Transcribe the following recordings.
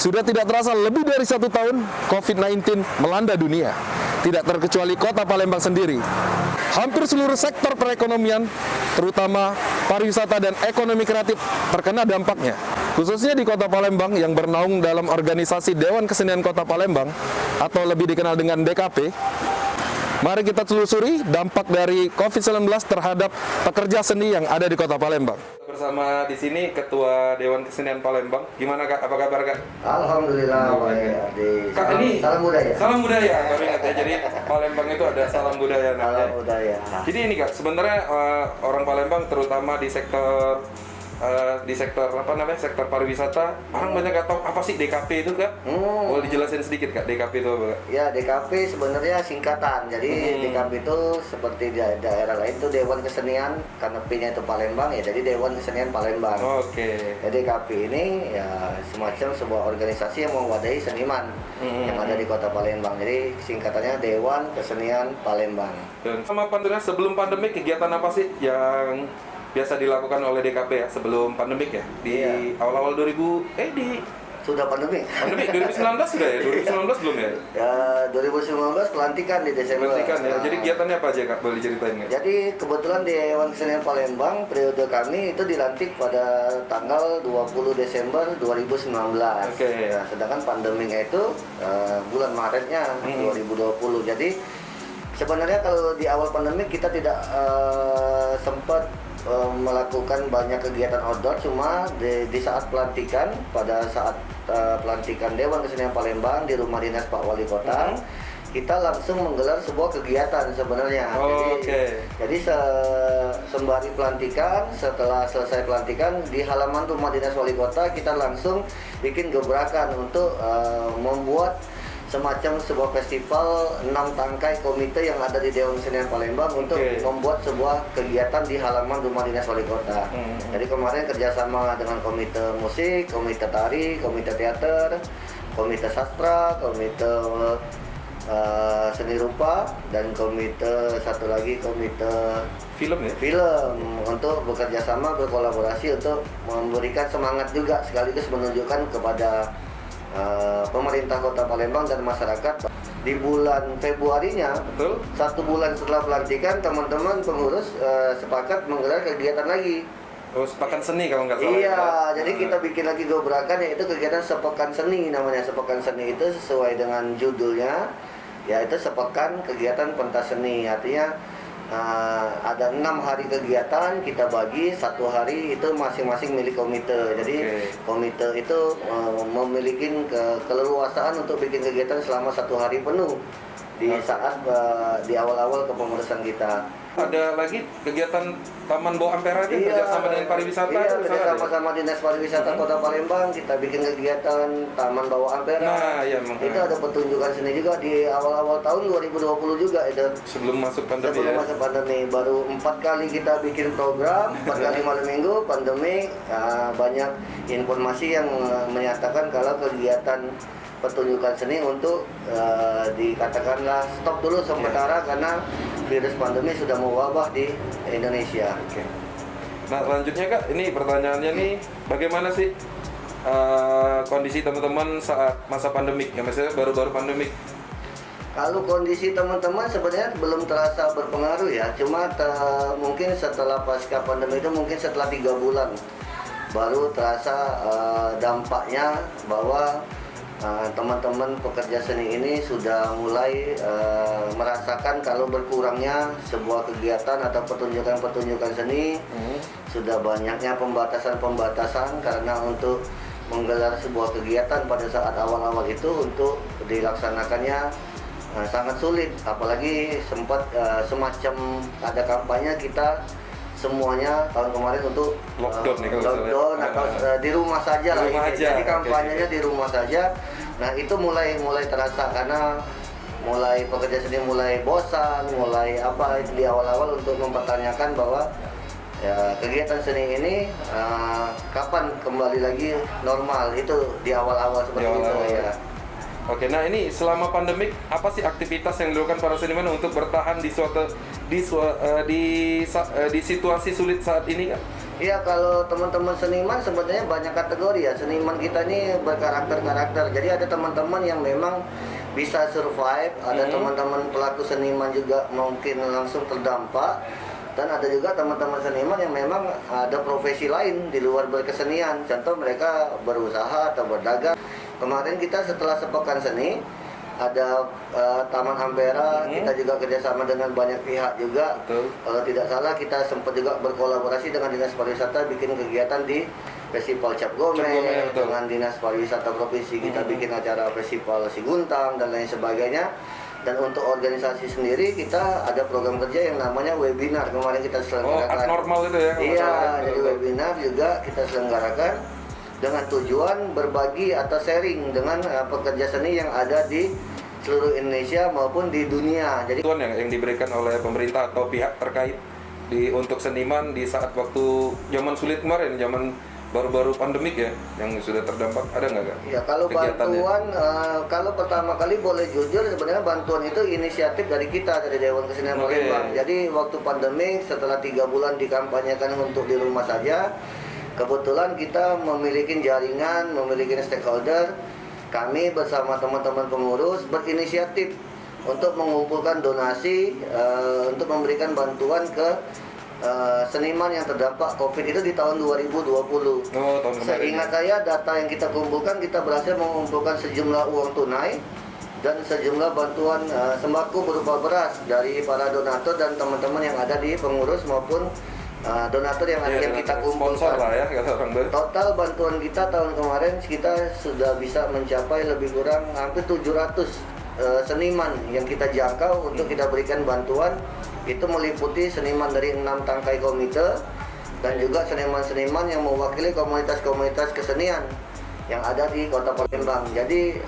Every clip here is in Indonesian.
Sudah tidak terasa lebih dari 1 tahun COVID-19 melanda dunia. Tidak terkecuali kota Palembang sendiri. Hampir seluruh sektor perekonomian, terutama pariwisata dan ekonomi kreatif, terkena dampaknya. Khususnya di kota Palembang yang bernaung dalam organisasi Dewan Kesenian Kota Palembang atau lebih dikenal dengan DKP. Mari kita telusuri dampak dari COVID-19 terhadap pekerja seni yang ada di kota Palembang. Bersama di sini Ketua Dewan Kesenian Palembang. Gimana Kak? Apa kabar Kak? Alhamdulillah baik. Kak, ini salam budaya. Salam budaya. Baru ingat ya. Jadi Palembang itu ada salam budaya namanya. Salam budaya. Jadi ini Kak, sebenarnya orang Palembang terutama di sektor apa namanya, sektor pariwisata, orang banyak nggak tahu apa sih DKP itu Kak? Boleh dijelasin sedikit Kak, DKP itu apa Kak? Ya, DKP sebenarnya singkatan. Jadi DKP itu seperti di daerah lain itu Dewan Kesenian, karena P-nya itu Palembang ya, jadi Dewan Kesenian Palembang. Oke. Jadi DKP ini ya semacam sebuah organisasi yang mewadahi seniman yang ada di kota Palembang. Jadi singkatannya Dewan Kesenian Palembang. Dan sama pandemi, sebelum pandemi kegiatan apa sih yang biasa dilakukan oleh DKP ya sebelum pandemik ya? Di awal-awal Sudah pandemi. pandemi 2019 sudah ya? 2019 belum ya? Ya, 2019 pelantikan di Desember. Pelantikan ya. Jadi kegiatannya apa aja Kak? Boleh ceritain nggak? Jadi kebetulan di Dewan Kesenian Palembang periode kami itu dilantik pada tanggal 20 Desember 2019. Oke. Nah, sedangkan pandeminya itu bulan Maretnya 2020. Jadi sebenarnya kalau di awal pandemi kita tidak sempat melakukan banyak kegiatan outdoor, cuma di saat pelantikan, pada saat pelantikan Dewan Kesenian Palembang di rumah dinas Pak Wali Kota, kita langsung menggelar sebuah kegiatan sebenarnya. Jadi sembari pelantikan, setelah selesai pelantikan di halaman rumah dinas Wali Kota kita langsung bikin gebrakan untuk membuat semacam sebuah festival 6 tangkai komite yang ada di Dewan Kesenian Palembang untuk membuat sebuah kegiatan di halaman rumah dinas wali kota. Jadi kemarin kerjasama dengan komite musik, komite tari, komite teater, komite sastra, komite seni rupa, dan komite satu lagi komite Film ya? film untuk bekerja sama, berkolaborasi untuk memberikan semangat juga sekaligus menunjukkan kepada pemerintah Kota Palembang dan masyarakat. Di bulan Februarinya, 1 bulan setelah pelantikan, teman-teman pengurus sepakat menggelar kegiatan lagi. Oh, sepekan seni kalau nggak salah. Iya, jadi kita bikin lagi gebrakan, yaitu kegiatan sepekan seni namanya. Sepekan seni itu sesuai dengan judulnya, yaitu sepekan kegiatan pentas seni. Artinya ada 6 hari kegiatan, kita bagi 1 hari itu masing-masing milik komite. Jadi komite itu memiliki keleluasaan untuk bikin kegiatan selama 1 hari penuh di saat di awal-awal kepengurusan kita. Ada lagi kegiatan Taman Bawah Ampera itu kerjasama dengan pariwisata. Iya, kerjasama dinas pariwisata Kota Palembang, kita bikin kegiatan Taman Bawah Ampera. Nah, iya, itu ada pertunjukan seni juga di awal-awal tahun 2020 juga itu. Sebelum masuk pandemi. Sebelum masuk pandemi, baru 4 kali kita bikin program, 4 kali malam minggu pandemi. Banyak informasi yang menyatakan kalau kegiatan pertunjukan seni untuk dikatakanlah stop dulu sementara karena virus pandemi sudah mewabah di Indonesia. Nah, selanjutnya Kak, ini pertanyaannya nih, bagaimana sih kondisi teman-teman saat masa pandemik? Ya, maksudnya baru-baru pandemik. Kalau kondisi teman-teman sebenarnya belum terasa berpengaruh ya, cuma mungkin setelah pasca pandemi itu mungkin setelah 3 bulan baru terasa dampaknya bahwa teman-teman pekerja seni ini sudah mulai merasakan kalau berkurangnya sebuah kegiatan atau pertunjukan-pertunjukan seni, sudah banyaknya pembatasan-pembatasan karena untuk menggelar sebuah kegiatan pada saat awal-awal itu untuk dilaksanakannya sangat sulit, apalagi sempat semacam ada kampanye kita semuanya tahun kemarin untuk lockdown atau di rumah saja lah. Jadi kampanyenya di rumah saja. Nah, itu mulai terasa karena mulai pekerja seni mulai bosan, mulai apa itu di awal-awal untuk mempertanyakan bahwa ya kegiatan seni ini kapan kembali lagi normal, itu di awal-awal seperti itu ya. Oke, nah ini selama pandemik apa sih aktivitas yang dilakukan para seniman untuk bertahan di situasi sulit saat ini Kak? Iya, kalau teman-teman seniman sebenarnya banyak kategori ya. Seniman kita ini berkarakter-karakter. Jadi ada teman-teman yang memang bisa survive, ada teman-teman pelaku seniman juga mungkin langsung terdampak. Dan ada juga teman-teman seniman yang memang ada profesi lain di luar berkesenian. Contoh mereka berusaha atau berdagang. Kemarin kita setelah sepekan seni, ada Taman Ampera, kita juga kerjasama dengan banyak pihak juga. Kalau tidak salah kita sempat juga berkolaborasi dengan Dinas Pariwisata bikin kegiatan di Festival Cap Gome, dengan Dinas Pariwisata Provinsi kita bikin acara Festival Siguntang dan lain sebagainya. Dan untuk organisasi sendiri kita ada program kerja yang namanya webinar, kemarin kita selenggarakan. Abnormal itu ya? Iya, jadi webinar juga kita selenggarakan dengan tujuan berbagi atau sharing dengan pekerja seni yang ada di seluruh Indonesia maupun di dunia. Jadi bantuan yang diberikan oleh pemerintah atau pihak terkait untuk seniman di saat waktu zaman sulit kemarin, zaman baru-baru pandemik ya, yang sudah terdampak, ada nggak Kak? Ya, kalau bantuan, kalau pertama kali boleh jujur sebenarnya bantuan itu inisiatif dari kita, dari Dewan Kesenian Palembang. Jadi waktu pandemik setelah 3 bulan dikampanyekan untuk di rumah saja, kebetulan kita memiliki jaringan, memiliki stakeholder. Kami bersama teman-teman pengurus berinisiatif untuk mengumpulkan donasi untuk memberikan bantuan ke seniman yang terdampak COVID itu di tahun 2020. Seingat saya data yang kita kumpulkan, kita berhasil mengumpulkan sejumlah uang tunai dan sejumlah bantuan sembako berupa beras dari para donatur dan teman-teman yang ada di pengurus maupun donatur yang kita kumpulkan. Lah ya, kata orang baru. Total bantuan kita tahun kemarin kita sudah bisa mencapai lebih kurang hampir 700 seniman yang kita jangkau untuk kita berikan bantuan. Itu meliputi seniman dari 6 tangkai komite dan juga seniman-seniman yang mewakili komunitas-komunitas kesenian yang ada di Kota Palembang. Jadi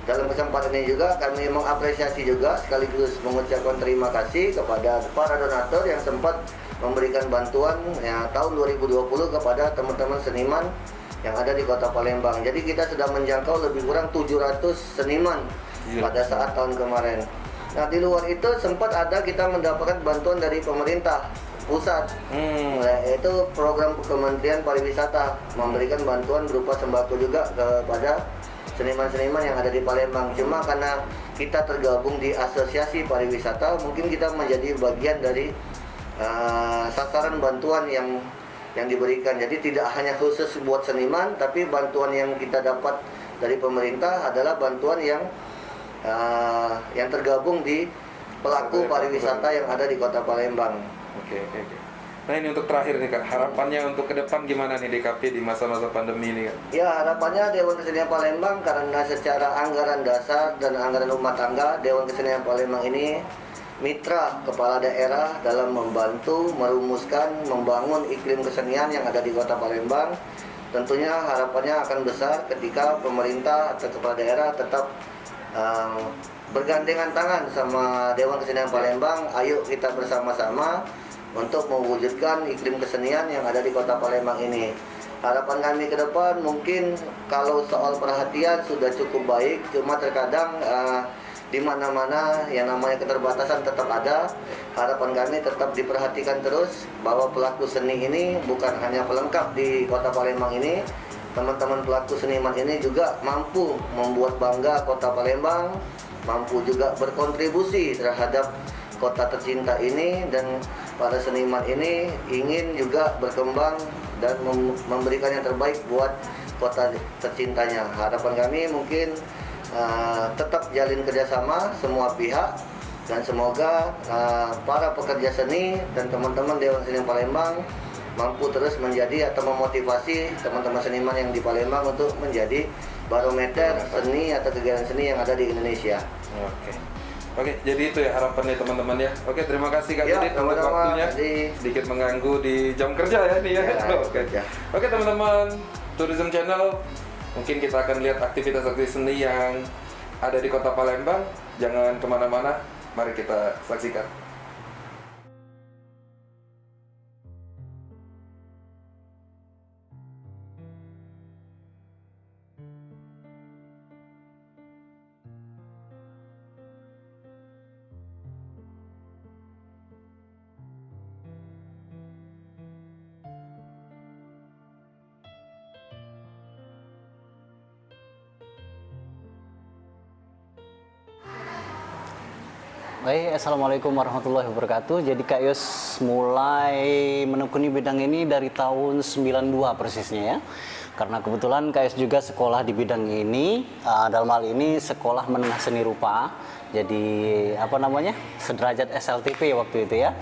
dalam kesempatan ini juga kami mengapresiasi juga sekaligus mengucapkan terima kasih kepada para donatur yang sempat memberikan bantuan ya, tahun 2020 kepada teman-teman seniman yang ada di Kota Palembang. Jadi kita sudah menjangkau lebih kurang 700 seniman pada saat tahun kemarin. Nah, di luar itu sempat ada kita mendapatkan bantuan dari pemerintah pusat, yaitu program Kementerian Pariwisata memberikan bantuan berupa sembako juga kepada seniman-seniman yang ada di Palembang. Cuma karena kita tergabung di asosiasi pariwisata, mungkin kita menjadi bagian dari sasaran bantuan yang diberikan. Jadi tidak hanya khusus buat seniman, tapi bantuan yang kita dapat dari pemerintah adalah bantuan yang tergabung di pelaku pariwisata yang ada di Kota Palembang. Oke. Nah, ini untuk terakhir nih Kak, harapannya untuk ke depan gimana nih DKP di masa-masa pandemi ini Kak? Ya, harapannya Dewan Kesenian Palembang karena secara anggaran dasar dan anggaran rumah tangga, Dewan Kesenian Palembang ini mitra kepala daerah dalam membantu merumuskan, membangun iklim kesenian yang ada di Kota Palembang. Tentunya harapannya akan besar ketika pemerintah atau kepala daerah tetap bergandengan tangan sama Dewan Kesenian Palembang. Ayo kita bersama-sama untuk mewujudkan iklim kesenian yang ada di Kota Palembang ini. Harapan kami ke depan mungkin kalau soal perhatian sudah cukup baik, cuma terkadang di mana-mana yang namanya keterbatasan tetap ada. Harapan kami tetap diperhatikan terus bahwa pelaku seni ini bukan hanya pelengkap di Kota Palembang ini. Teman-teman pelaku seniman ini juga mampu membuat bangga Kota Palembang, mampu juga berkontribusi terhadap kota tercinta ini, dan para seniman ini ingin juga berkembang dan memberikan yang terbaik buat kota tercintanya. Harapan kami mungkin tetap jalin kerjasama semua pihak, dan semoga para pekerja seni dan teman-teman Dewan Kesenian Palembang mampu terus menjadi atau memotivasi teman-teman seniman yang di Palembang untuk menjadi barometer seni atau kegiatan seni yang ada di Indonesia. Oke, jadi itu ya harapannya teman-teman ya. Oke, terima kasih Kak Ya, Didit untuk waktunya. Sedikit mengganggu di jam kerja ya nih ya. Oke teman-teman, Tourism Channel, mungkin kita akan lihat aktivitas-aktivitas seni yang ada di Kota Palembang. Jangan kemana-mana, mari kita saksikan. Baik, Assalamualaikum warahmatullahi wabarakatuh. Jadi Kak Yos mulai menekuni bidang ini dari tahun 92 persisnya ya. Karena kebetulan Kak Yos juga sekolah di bidang ini, dalam hal ini sekolah menengah seni rupa. Jadi apa namanya, sederajat SLTP waktu itu ya.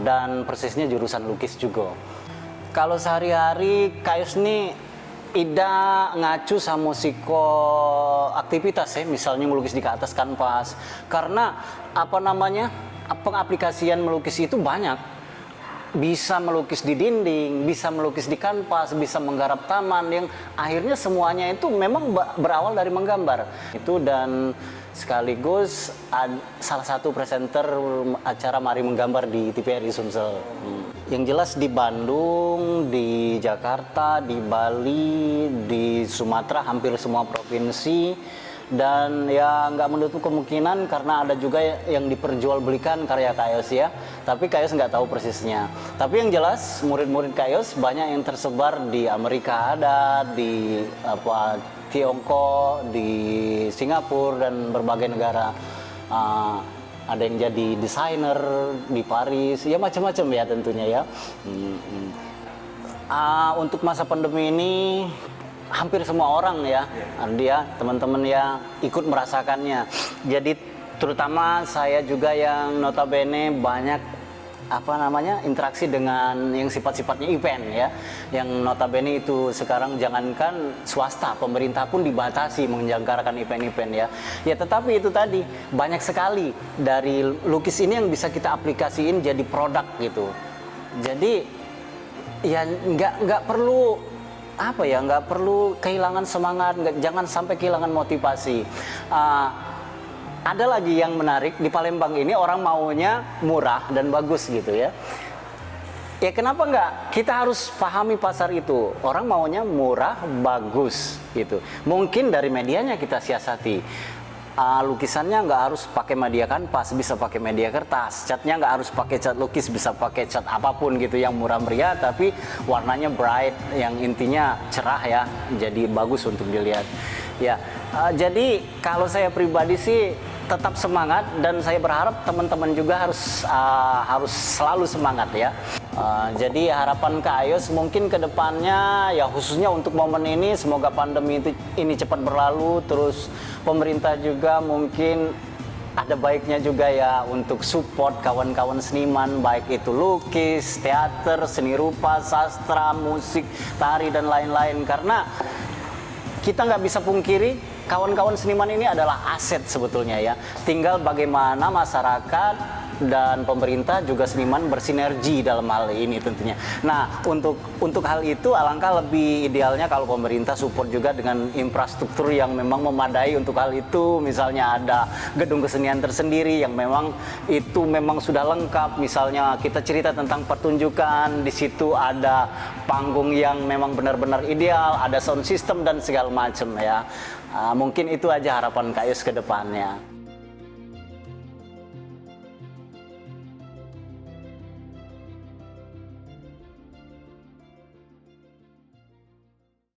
Dan persisnya jurusan lukis juga. Kalau sehari-hari Kak Yos ini Ida ngacu sama musiko aktivitas ya, misalnya melukis di atas kanvas. Karena apa namanya, pengaplikasian melukis itu banyak. Bisa melukis di dinding, bisa melukis di kanvas, bisa menggarap taman, yang akhirnya semuanya itu memang berawal dari menggambar. Itu dan sekaligus salah satu presenter acara Mari Menggambar di TVRI Sumsel. Yang jelas di Bandung, di Jakarta, di Bali, di Sumatera, hampir semua provinsi. Dan ya nggak menutup kemungkinan karena ada juga yang diperjualbelikan karya Kak Yos ya. Tapi Kak Yos nggak tahu persisnya. Tapi yang jelas murid-murid Kak Yos banyak yang tersebar di Amerika ada, di Tiongkok, di Singapura dan berbagai negara. Ada yang jadi desainer di Paris, ya macam-macam ya tentunya ya. Untuk masa pandemi ini hampir semua orang ya, dia teman-teman ya ikut merasakannya. Jadi terutama saya juga yang notabene banyak apa namanya interaksi dengan yang sifat-sifatnya event ya, yang notabene itu sekarang jangankan swasta, pemerintah pun dibatasi menyelenggarakan event-event ya. Ya tetapi itu tadi banyak sekali dari lukis ini yang bisa kita aplikasiin jadi produk gitu. Jadi ya nggak perlu apa ya, nggak perlu kehilangan semangat, jangan sampai kehilangan motivasi. Ada lagi yang menarik di Palembang ini, orang maunya murah dan bagus gitu ya. Ya kenapa nggak? Kita harus pahami pasar itu. Orang maunya murah, bagus gitu. Mungkin dari medianya kita siasati. Lukisannya nggak harus pakai media kanvas, bisa pakai media kertas. Catnya nggak harus pakai cat lukis, bisa pakai cat apapun gitu yang murah meriah, tapi warnanya bright, yang intinya cerah ya, jadi bagus untuk dilihat. Ya, jadi kalau saya pribadi sih tetap semangat dan saya berharap teman-teman juga harus selalu semangat ya. Jadi harapan Kak Yos mungkin ke depannya ya, khususnya untuk momen ini, semoga pandemi ini cepat berlalu, terus pemerintah juga mungkin ada baiknya juga ya untuk support kawan-kawan seniman, baik itu lukis, teater, seni rupa, sastra, musik, tari dan lain-lain. Karena kita nggak bisa pungkiri kawan-kawan seniman ini adalah aset sebetulnya ya. Tinggal bagaimana masyarakat dan pemerintah juga seniman bersinergi dalam hal ini tentunya. Nah, untuk hal itu alangkah lebih idealnya kalau pemerintah support juga dengan infrastruktur yang memang memadai untuk hal itu. Misalnya ada gedung kesenian tersendiri yang memang itu memang sudah lengkap. Misalnya kita cerita tentang pertunjukan, di situ ada panggung yang memang benar-benar ideal, ada sound system dan segala macam ya. Mungkin itu aja harapan Kak Yos ke depannya.